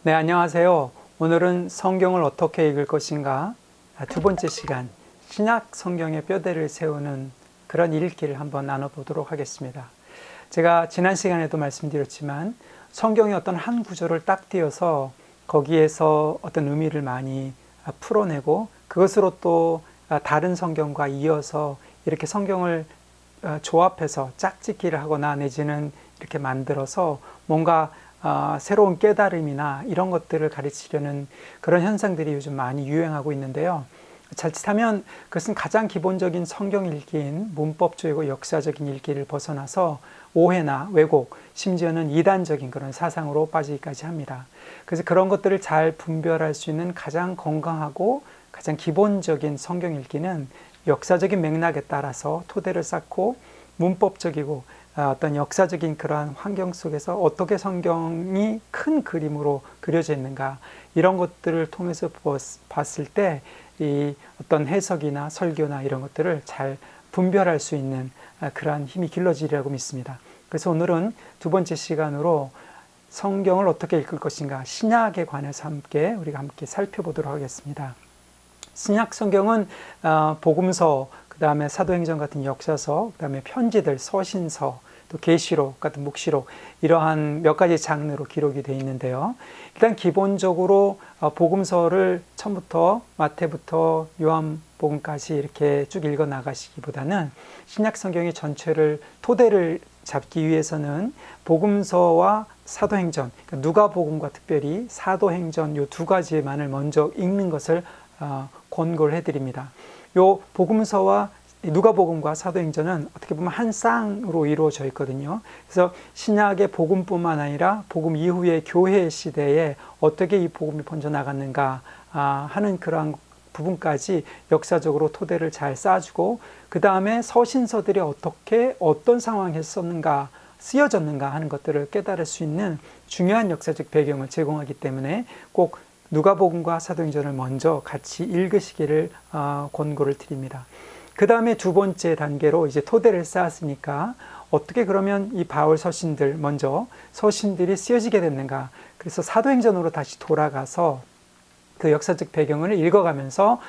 네, 안녕하세요. 오늘은 성경을 어떻게 읽을 것인가? 두 번째 시간, 신약 성경의 뼈대를 세우는 그런 읽기를 한번 나눠보도록 하겠습니다. 제가 지난 시간에도 말씀드렸지만 성경의 어떤 한 구절을 딱 띄어서 거기에서 어떤 의미를 많이 풀어내고 그것으로 또 다른 성경과 이어서 이렇게 성경을 조합해서 짝짓기를 하거나 내지는 이렇게 만들어서 뭔가 새로운 깨달음이나 이런 것들을 가르치려는 그런 현상들이 요즘 많이 유행하고 있는데요. 자칫하면 그것은 가장 기본적인 성경 읽기인 문법적이고 역사적인 읽기를 벗어나서 오해나 왜곡, 심지어는 이단적인 그런 사상으로 빠지기까지 합니다. 그래서 그런 것들을 잘 분별할 수 있는 가장 건강하고 가장 기본적인 성경 읽기는 역사적인 맥락에 따라서 토대를 쌓고 문법적이고 어떤 역사적인 그러한 환경 속에서 어떻게 성경이 큰 그림으로 그려져 있는가 이런 것들을 통해서 봤을 때 이 어떤 해석이나 설교나 이런 것들을 잘 분별할 수 있는 그러한 힘이 길러지리라고 믿습니다. 그래서 오늘은 두 번째 시간으로 성경을 어떻게 읽을 것인가 신약에 관해서 우리가 함께 살펴보도록 하겠습니다. 신약 성경은 복음서, 그 다음에 사도행전 같은 역사서, 그 다음에 편지들, 서신서, 또 계시록 같은 묵시록 이러한 몇 가지 장르로 기록이 되어 있는데요. 일단 기본적으로 복음서를 처음부터 마태부터 요한복음까지 이렇게 쭉 읽어 나가시기보다는 신약 성경의 전체를 토대를 잡기 위해서는 복음서와 사도행전, 그러니까 누가복음과 특별히 사도행전 이 두 가지만을 먼저 읽는 것을 권고를 해드립니다. 요 복음서와 누가복음과 사도행전은 어떻게 보면 한 쌍으로 이루어져 있거든요. 그래서 신약의 복음뿐만 아니라 복음 이후의 교회 시대에 어떻게 이 복음이 번져 나갔는가 하는 그러한 부분까지 역사적으로 토대를 잘 쌓아주고 그 다음에 서신서들이 어떤 상황에서 썼는가 쓰여졌는가 하는 것들을 깨달을 수 있는 중요한 역사적 배경을 제공하기 때문에 꼭 누가복음과 사도행전을 먼저 같이 읽으시기를 권고를 드립니다. 그 다음에 두 번째 단계로 이제 토대를 쌓았으니까 어떻게 그러면 이 바울 서신들 먼저 서신들이 쓰여지게 됐는가. 그래서 사도행전으로 다시 돌아가서 그 역사적 배경을 읽어가면서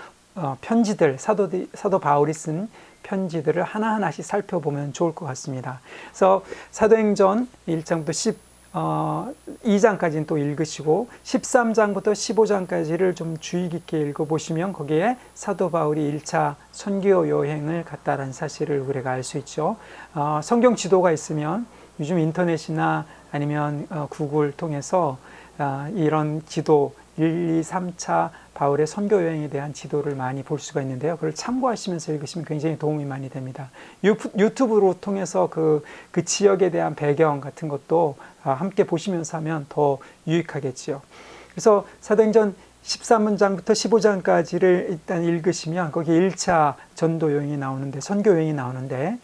편지들, 사도 바울이 쓴 편지들을 하나하나씩 살펴보면 좋을 것 같습니다. 그래서 사도행전 1장부터 2장까지는 또 읽으시고 13장부터 15장까지를 좀 주의 깊게 읽어보시면 거기에 사도 바울이 1차 선교 여행을 갔다라는 사실을 우리가 알 수 있죠. 성경 지도가 있으면 요즘 인터넷이나 아니면 구글 통해서 이런 지도 1, 2, 3차 바울의 선교 여행에 대한 지도를 많이 볼 수가 있는데요. 그걸 참고하시면서 읽으시면 굉장히 도움이 많이 됩니다. 유튜브로 통해서 그 지역에 대한 배경 같은 것도 함께 보시면서 하면 더 유익하겠지요. 그래서 사도행전 13장부터 15장까지를 일단 읽으시면 거기 1차 전도 여행이 나오는데 선교 여행이 나오는데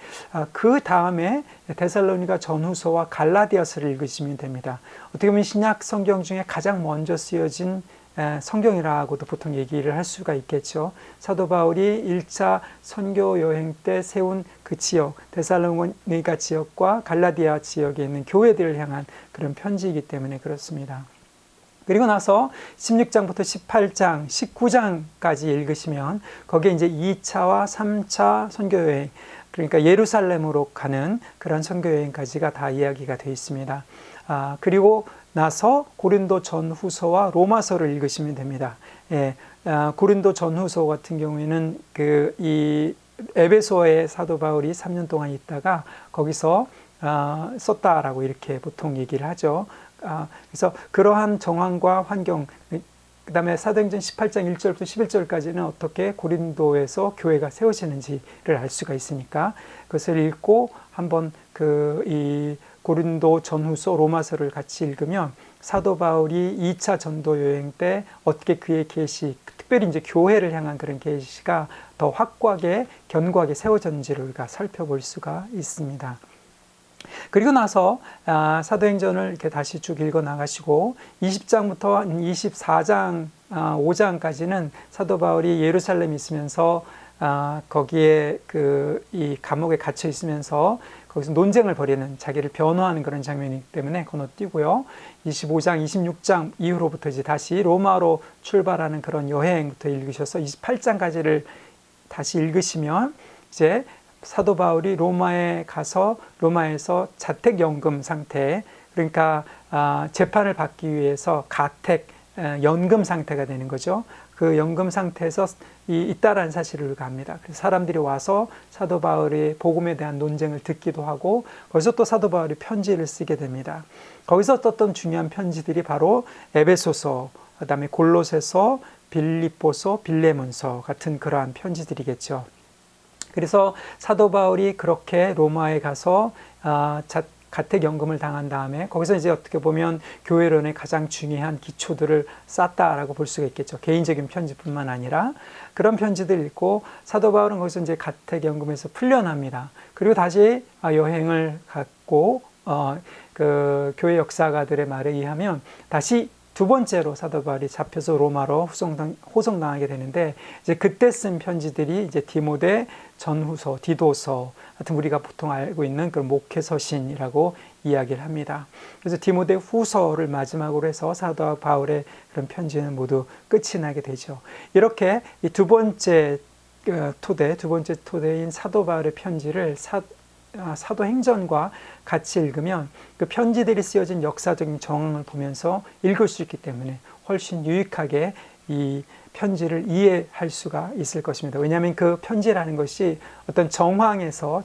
그 다음에 데살로니가 전후서와 갈라디아서를 읽으시면 됩니다. 어떻게 보면 신약 성경 중에 가장 먼저 쓰여진 성경이라고도 보통 얘기를 할 수가 있겠죠. 사도 바울이 1차 선교 여행 때 세운 그 지역, 데살로니가 지역과 갈라디아 지역에 있는 교회들을 향한 그런 편지이기 때문에 그렇습니다. 그리고 나서 16장부터 18장, 19장까지 읽으시면 거기에 이제 2차와 3차 선교여행, 그러니까 예루살렘으로 가는 그런 선교여행까지가 다 이야기가 되어 있습니다. 그리고 나서 고린도 전후서와 로마서를 읽으시면 됩니다. 고린도 전후서 같은 경우에는 이 에베소에 사도 바울이 3년 동안 있다가 거기서 썼다라고 이렇게 보통 얘기를 하죠. 그래서 그러한 정황과 환경, 그 다음에 사도행전 18장 1절부터 11절까지는 어떻게 고린도에서 교회가 세워지는지를 알 수가 있으니까 그것을 읽고 한번 이 고린도 전후서 로마서를 같이 읽으면 사도 바울이 2차 전도 여행 때 어떻게 그의 계시, 특별히 이제 교회를 향한 그런 계시가 더 확고하게 견고하게 세워졌는지를 우리가 살펴볼 수가 있습니다. 그리고 나서 사도행전을 이렇게 다시 쭉 읽어 나가시고 20장부터 24장 5장까지는 사도 바울이 예루살렘에 있으면서 거기에 이 감옥에 갇혀 있으면서 거기서 논쟁을 벌이는, 자기를 변호하는 그런 장면이기 때문에 건너뛰고요. 25장, 26장 이후로부터 이제 다시 로마로 출발하는 그런 여행부터 읽으셔서 28장까지를 다시 읽으시면 이제 사도 바울이 로마에 가서 로마에서 자택연금 상태, 그러니까 재판을 받기 위해서 가택 연금 상태가 되는 거죠. 그 연금 상태에서 있다라는 사실을 우리가 압니다. 그래서 사람들이 와서 사도 바울의 복음에 대한 논쟁을 듣기도 하고, 거기서 또 사도 바울이 편지를 쓰게 됩니다. 거기서 썼던 중요한 편지들이 바로 에베소서, 그다음에 골로새서, 빌립보서, 빌레몬서 같은 그러한 편지들이겠죠. 그래서 사도 바울이 그렇게 로마에 가서 가택연금을 당한 다음에 거기서 이제 어떻게 보면 교회론의 가장 중요한 기초들을 쌓았다라고 볼 수가 있겠죠. 개인적인 편지뿐만 아니라 그런 편지들 읽고 사도 바울은 거기서 이제 가택연금에서 풀려납니다. 그리고 다시 여행을 갔고 그 교회 역사가들의 말에 의하면 다시 두 번째로 사도 바울이 잡혀서 로마로 호송당하게 되는데, 이제 그때 쓴 편지들이 이제 디모데 전후서, 디도서 같은 우리가 보통 알고 있는 그런 목회서신이라고 이야기를 합니다. 그래서 디모데 후서를 마지막으로 해서 사도 바울의 그런 편지는 모두 끝이 나게 되죠. 이렇게 이 두 번째 토대인 사도 바울의 편지를 사도행전과 같이 읽으면 그 편지들이 쓰여진 역사적인 정황을 보면서 읽을 수 있기 때문에 훨씬 유익하게 이 편지를 이해할 수가 있을 것입니다. 왜냐하면 그 편지라는 것이 어떤 정황에서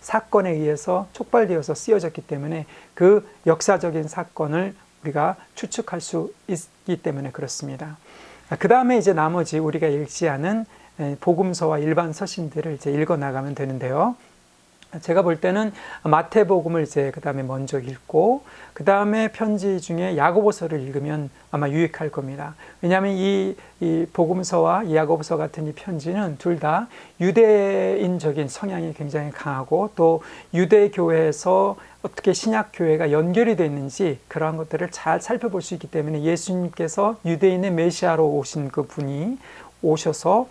사건에 의해서 촉발되어서 쓰여졌기 때문에 그 역사적인 사건을 우리가 추측할 수 있기 때문에 그렇습니다. 그 다음에 이제 나머지 우리가 읽지 않은 복음서와 일반 서신들을 이제 읽어 나가면 되는데요. 제가 볼 때는 마태복음을 이제 그 다음에 먼저 읽고, 그 다음에 편지 중에 야고보서를 읽으면 아마 유익할 겁니다. 왜냐하면 이 복음서와 이 야고보서 같은 이 편지는 둘 다 유대인적인 성향이 굉장히 강하고, 또 유대교회에서 어떻게 신약교회가 연결이 되어 있는지 그러한 것들을 잘 살펴볼 수 있기 때문에 예수님께서 유대인의 메시아로 오신 그 분이 오셔서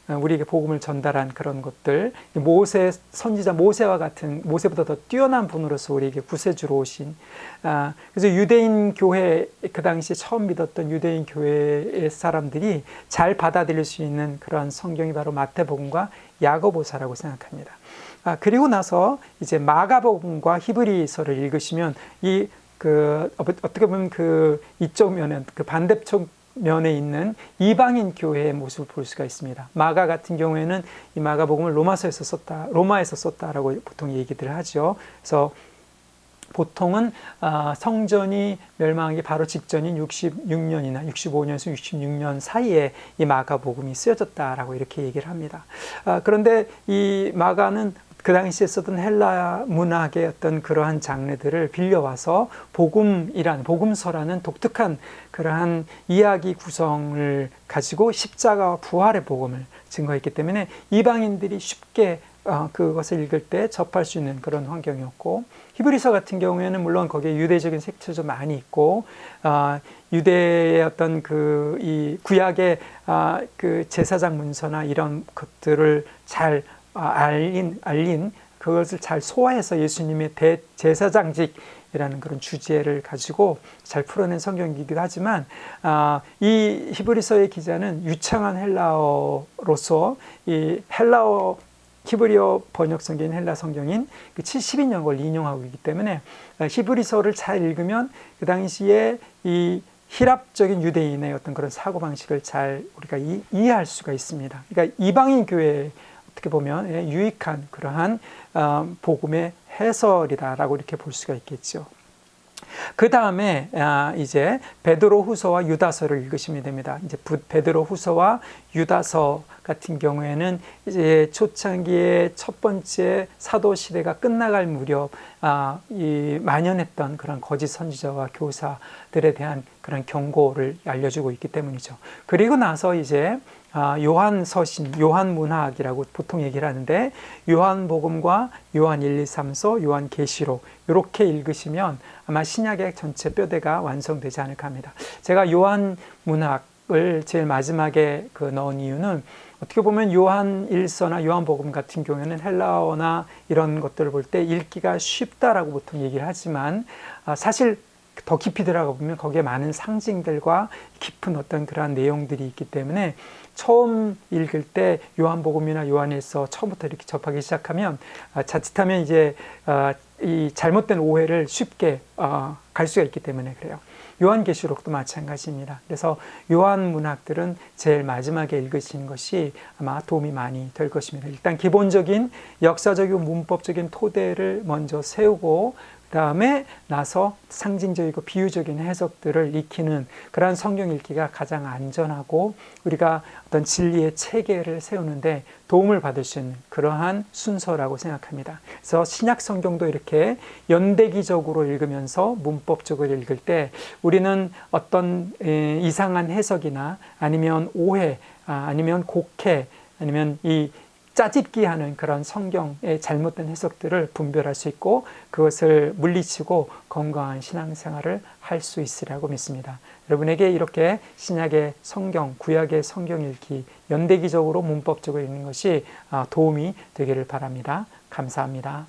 우리에게 복음을 전달한 그런 것들, 선지자 모세와 같은, 모세보다 더 뛰어난 분으로서 우리에게 구세주로 오신, 그래서 유대인 교회, 그 당시에 처음 믿었던 유대인 교회의 사람들이 잘 받아들일 수 있는 그러한 성경이 바로 마태복음과 야고보서라고 생각합니다. 그리고 나서 이제 마가복음과 히브리서를 읽으시면 어떻게 보면 이쪽 면은 반대쪽 면에 있는 이방인 교회의 모습을 볼 수가 있습니다. 마가 같은 경우에는 이 마가복음을 로마에서 썼다라고 보통 얘기들을 하죠. 그래서 보통은 성전이 멸망하기 바로 직전인 66년이나 65년에서 66년 사이에 이 마가복음이 쓰여졌다라고 이렇게 얘기를 합니다. 그런데 이 마가는 그 당시에 쓰던 헬라 문학의 어떤 그러한 장르들을 빌려와서 복음서라는 독특한 그러한 이야기 구성을 가지고 십자가와 부활의 복음을 증거했기 때문에 이방인들이 쉽게 그것을 읽을 때 접할 수 있는 그런 환경이었고, 히브리서 같은 경우에는 물론 거기에 유대적인 색채도 많이 있고, 유대의 어떤 이 구약의 그 제사장 문서나 이런 것들을 잘 알린 그것을 잘 소화해서 예수님의 대제사장직이라는 그런 주제를 가지고 잘 풀어낸 성경이기도 하지만, 이 히브리서의 기자는 유창한 헬라어로서 이 히브리어 번역 성경인 헬라 성경인 그 72년 걸 인용하고 있기 때문에 히브리서를 잘 읽으면 그 당시에 이 히랍적인 유대인의 어떤 그런 사고방식을 잘 우리가 이해할 수가 있습니다. 그러니까 이방인 교회에 어떻게 보면 유익한 그러한 복음의 해설이다라고 이렇게 볼 수가 있겠죠. 그 다음에 이제 베드로 후서와 유다서를 읽으시면 됩니다. 이제 베드로 후서와 유다서 같은 경우에는 이제 초창기의 첫 번째 사도 시대가 끝나갈 무렵 만연했던 그런 거짓 선지자와 교사들에 대한 그런 경고를 알려주고 있기 때문이죠. 그리고 나서 이제 요한 서신, 요한 문학이라고 보통 얘기를 하는데, 요한복음과 요한 1, 2, 3서, 요한 계시록 이렇게 읽으시면 아마 신약의 전체 뼈대가 완성되지 않을까 합니다. 제가 요한 문학 신약을 제일 마지막에 넣은 이유는 어떻게 보면 요한 1서나 요한복음 같은 경우에는 헬라어나 이런 것들을 볼 때 읽기가 쉽다라고 보통 얘기를 하지만 사실 더 깊이 들어가 보면 거기에 많은 상징들과 깊은 어떤 그러한 내용들이 있기 때문에 처음 읽을 때 요한복음이나 요한일서 처음부터 이렇게 접하기 시작하면 자칫하면 이제 이 잘못된 오해를 쉽게 갈 수가 있기 때문에 그래요. 요한계시록도 마찬가지입니다. 그래서 요한 문학들은 제일 마지막에 읽으시는 것이 아마 도움이 많이 될 것입니다. 일단 기본적인 역사적이고 문법적인 토대를 먼저 세우고 그다음에 나서 상징적이고 비유적인 해석들을 익히는 그러한 성경 읽기가 가장 안전하고 우리가 어떤 진리의 체계를 세우는데 도움을 받을 수 있는 그러한 순서라고 생각합니다. 그래서 신약 성경도 이렇게 연대기적으로 읽으면서 문법적으로 읽을 때 우리는 어떤 이상한 해석이나 아니면 오해, 아니면 곡해, 아니면 이 짜집기 하는 그런 성경의 잘못된 해석들을 분별할 수 있고 그것을 물리치고 건강한 신앙생활을 할 수 있으리라고 믿습니다. 여러분에게 이렇게 신약의 성경, 구약의 성경 읽기 연대기적으로 문법적으로 읽는 것이 도움이 되기를 바랍니다. 감사합니다.